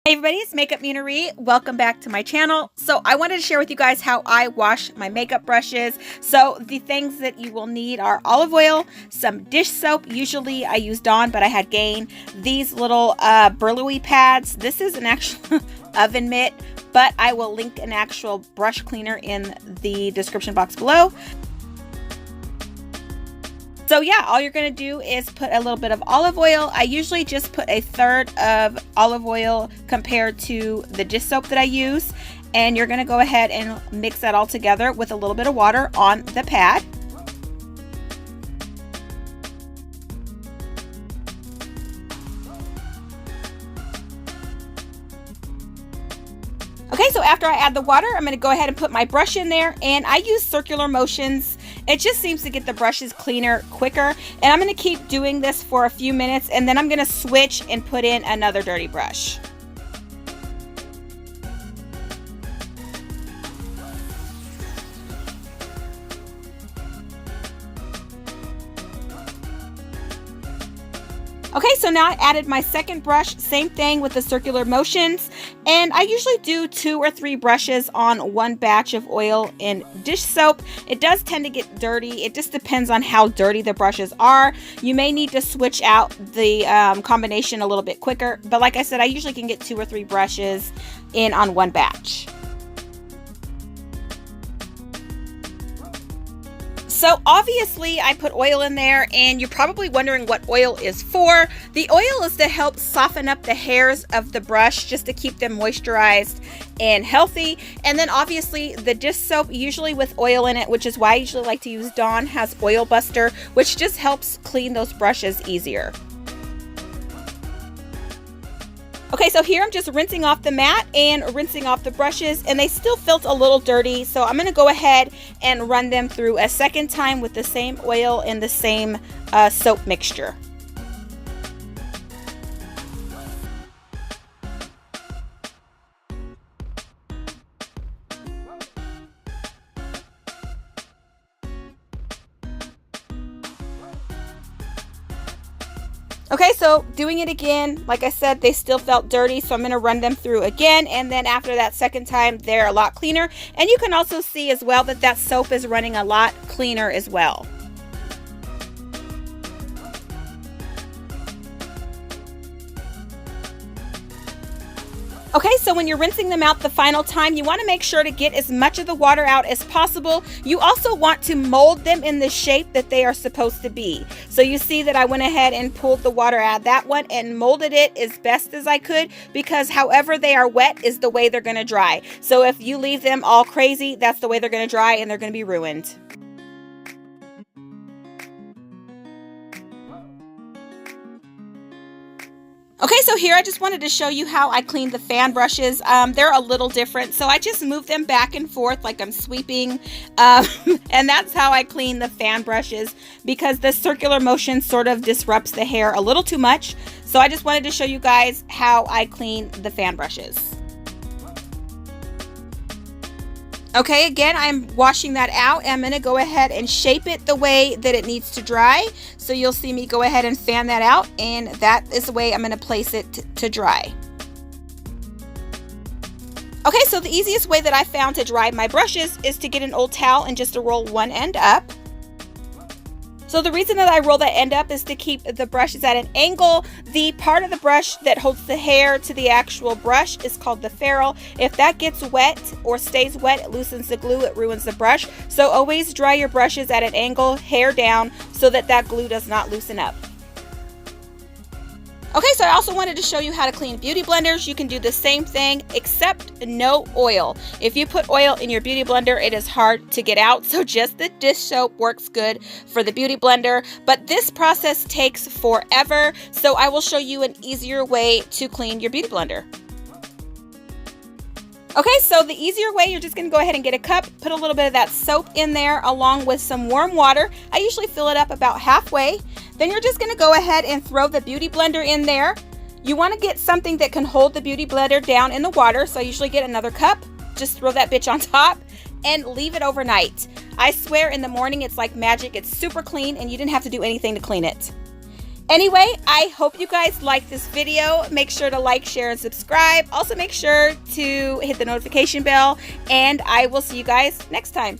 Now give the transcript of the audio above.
Hey everybody, it's MakeupMenaree. Welcome back to my channel. So I wanted to share with you guys how I wash my makeup brushes. So the things that you will need are olive oil, some dish soap. Usually I use Dawn, but I had Gain. These little burlapy pads. This is an actual oven mitt, but I will link an actual brush cleaner in the description box below. So yeah, all you're gonna do is put a little bit of olive oil. I usually just put a third of olive oil compared to the dish soap that I use. And you're gonna go ahead and mix that all together with a little bit of water on the pad. Okay, so after I add the water, I'm going to go ahead and put my brush in there, and I use circular motions. It just seems to get the brushes cleaner quicker, and I'm going to keep doing this for a few minutes, and then I'm going to switch and put in another dirty brush. Okay, so now I added my second brush, same thing with the circular motions, and I usually do 2 or 3 brushes on one batch of oil and dish soap. It does tend to get dirty. It just depends on how dirty the brushes are. You may need to switch out the combination a little bit quicker, but like I said, I usually can get 2 or 3 brushes in on one batch. So obviously I put oil in there, and you're probably wondering what oil is for. The oil is to help soften up the hairs of the brush, just to keep them moisturized and healthy. And then obviously the dish soap, usually with oil in it, which is why I usually like to use Dawn, has oil buster, which just helps clean those brushes easier. Okay, so here I'm just rinsing off the mat and rinsing off the brushes, and they still felt a little dirty, so I'm going to go ahead and run them through a second time with the same oil and the same soap mixture. Okay, so doing it again, like I said, they still felt dirty, so I'm going to run them through again, and then after that second time, they're a lot cleaner. And you can also see as well that that soap is running a lot cleaner as well. Okay, so when you're rinsing them out the final time, you want to make sure to get as much of the water out as possible. You also want to mold them in the shape that they are supposed to be. So you see that I went ahead and pulled the water out of that one and molded it as best as I could, because however they are wet is the way they're going to dry. So if you leave them all crazy, that's the way they're going to dry, and they're going to be ruined. Okay, so here I just wanted to show you how I clean the fan brushes. They're a little different, so I just move them back and forth like I'm sweeping, and that's how I clean the fan brushes, because the circular motion sort of disrupts the hair a little too much. So I just wanted to show you guys how I clean the fan brushes. Okay, again, I'm washing that out, and I'm going to go ahead and shape it the way that it needs to dry. So you'll see me go ahead and fan that out, and that is the way I'm going to place it to dry. Okay, so the easiest way that I found to dry my brushes is to get an old towel and just to roll one end up. So the reason that I roll that end up is to keep the brushes at an angle. The part of the brush that holds the hair to the actual brush is called the ferrule. If that gets wet or stays wet, it loosens the glue, it ruins the brush. So always dry your brushes at an angle, hair down, so that that glue does not loosen up. Okay, so I also wanted to show you how to clean beauty blenders. You can do the same thing, except no oil. If you put oil in your beauty blender, it is hard to get out, so just the dish soap works good for the beauty blender. But this process takes forever, so I will show you an easier way to clean your beauty blender. Okay, so the easier way, you're just going to go ahead and get a cup, put a little bit of that soap in there along with some warm water. I usually fill it up about halfway. Then you're just going to go ahead and throw the beauty blender in there. You want to get something that can hold the beauty blender down in the water, so I usually get another cup. Just throw that bitch on top and leave it overnight. I swear in the morning it's like magic. It's super clean, and you didn't have to do anything to clean it. Anyway, I hope you guys like this video. Make sure to like, share, and subscribe. Also make sure to hit the notification bell, and I will see you guys next time.